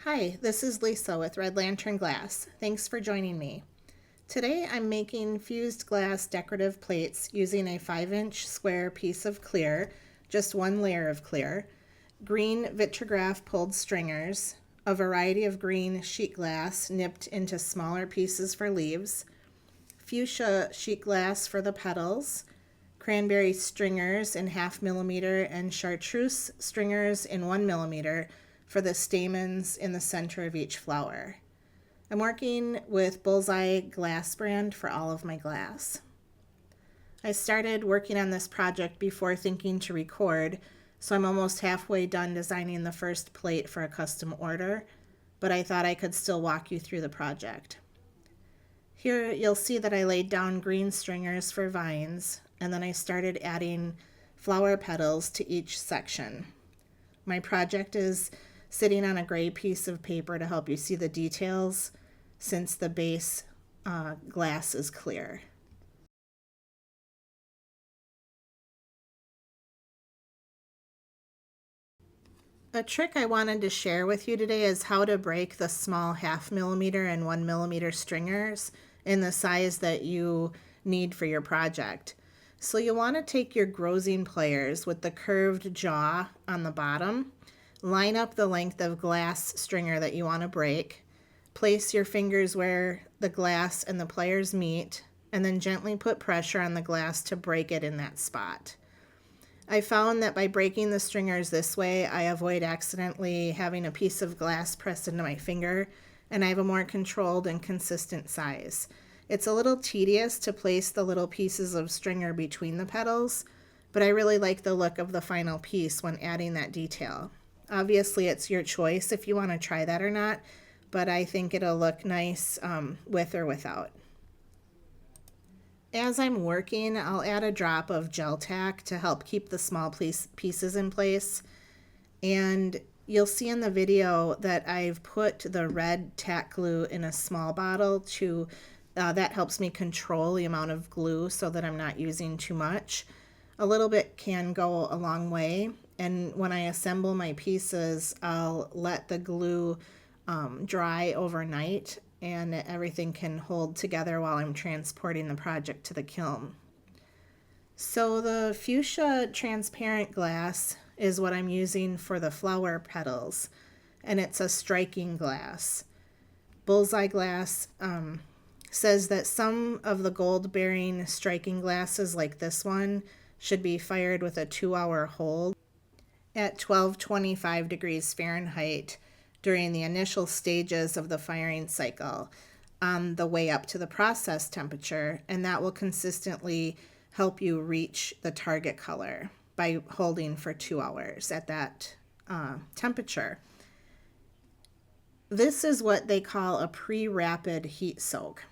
Hi, this is Lisa with Red Lantern Glass. Thanks for joining me. Today I'm making fused glass decorative plates using a 5-inch square piece of clear, just one layer of clear, green vitrigraph pulled stringers, a variety of green sheet glass nipped into smaller pieces for leaves, fuchsia sheet glass for the petals, cranberry stringers in 0.5 millimeter, and chartreuse stringers in 1 millimeter for the stamens in the center of each flower. I'm working with Bullseye Glass brand for all of my glass. I started working on this project before thinking to record, so I'm almost halfway done designing the first plate for a custom order, but I thought I could still walk you through the project. Here you'll see that I laid down green stringers for vines, and then I started adding flower petals to each section. My project is sitting on a gray piece of paper to help you see the details since the base glass is clear. A trick I wanted to share with you today is how to break the small 0.5 millimeter and 1 millimeter stringers in the size that you need for your project. So you want to take your grozing pliers with the curved jaw on the bottom, line up the length of glass stringer that you want to break, place your fingers where the glass and the pliers meet, and then gently put pressure on the glass to break it in that spot. I found that by breaking the stringers this way, I avoid accidentally having a piece of glass pressed into my finger, and I have a more controlled and consistent size. It's a little tedious to place the little pieces of stringer between the petals, but I really like the look of the final piece when adding that detail. Obviously, it's your choice if you want to try that or not, but I think it'll look nice with or without. As I'm working, I'll add a drop of gel tack to help keep the small pieces in place. And you'll see in the video that I've put the red tack glue in a small bottle to that helps me control the amount of glue so that I'm not using too much. A little bit can go a long way, and when I assemble my pieces, I'll let the glue dry overnight and everything can hold together while I'm transporting the project to the kiln. So the fuchsia transparent glass is what I'm using for the flower petals, and it's a striking glass. Bullseye Glass says that some of the gold-bearing striking glasses like this one should be fired with a 2-hour hold at 1225 degrees Fahrenheit during the initial stages of the firing cycle on the way up to the process temperature, and that will consistently help you reach the target color by holding for 2 hours at that temperature. This is what they call a pre-rapid heat soak.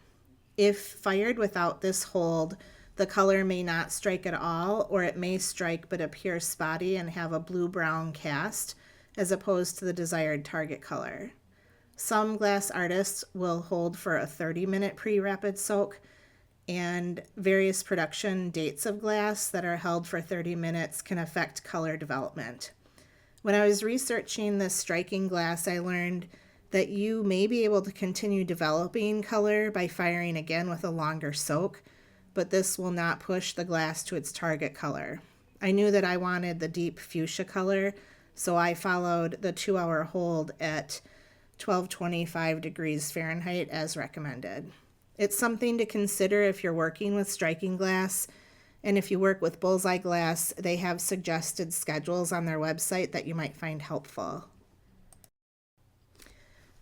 If fired without this hold, the color may not strike at all, or it may strike but appear spotty and have a blue-brown cast as opposed to the desired target color. Some glass artists will hold for a 30-minute pre-rapid soak, and various production dates of glass that are held for 30 minutes can affect color development. When I was researching this striking glass, I learned that you may be able to continue developing color by firing again with a longer soak, but this will not push the glass to its target color. I knew that I wanted the deep fuchsia color, so I followed the 2-hour hold at 1225 degrees Fahrenheit as recommended. It's something to consider if you're working with striking glass, and if you work with Bullseye Glass, they have suggested schedules on their website that you might find helpful.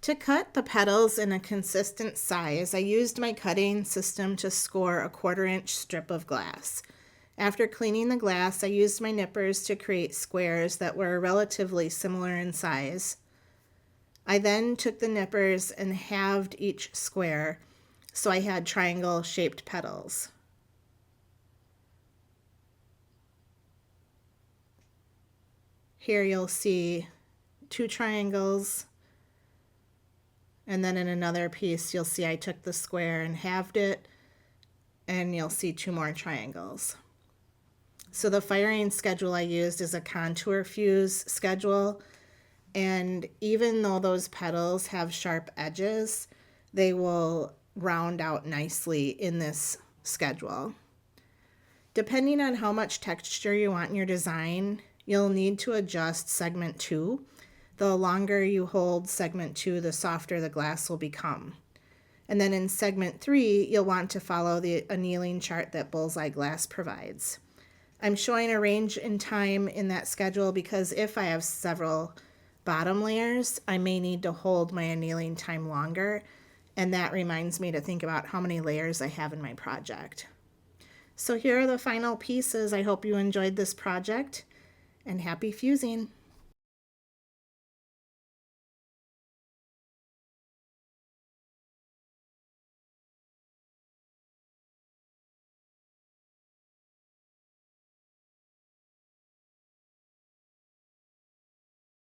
To cut the petals in a consistent size, I used my cutting system to score a 1/4-inch strip of glass. After cleaning the glass, I used my nippers to create squares that were relatively similar in size. I then took the nippers and halved each square, so I had triangle-shaped petals. Here you'll see 2 triangles, and then in another piece you'll see I took the square and halved it, and you'll see 2 more triangles. So the firing schedule I used is a contour fuse schedule, And even though those petals have sharp edges, they will round out nicely in this schedule. Depending on how much texture you want in your design, you'll need to adjust segment 2. The longer you hold segment 2, the softer the glass will become. And then in segment 3, you'll want to follow the annealing chart that Bullseye Glass provides. I'm showing a range in time in that schedule because if I have several bottom layers, I may need to hold my annealing time longer, and that reminds me to think about how many layers I have in my project. So here are the final pieces. I hope you enjoyed this project, and happy fusing!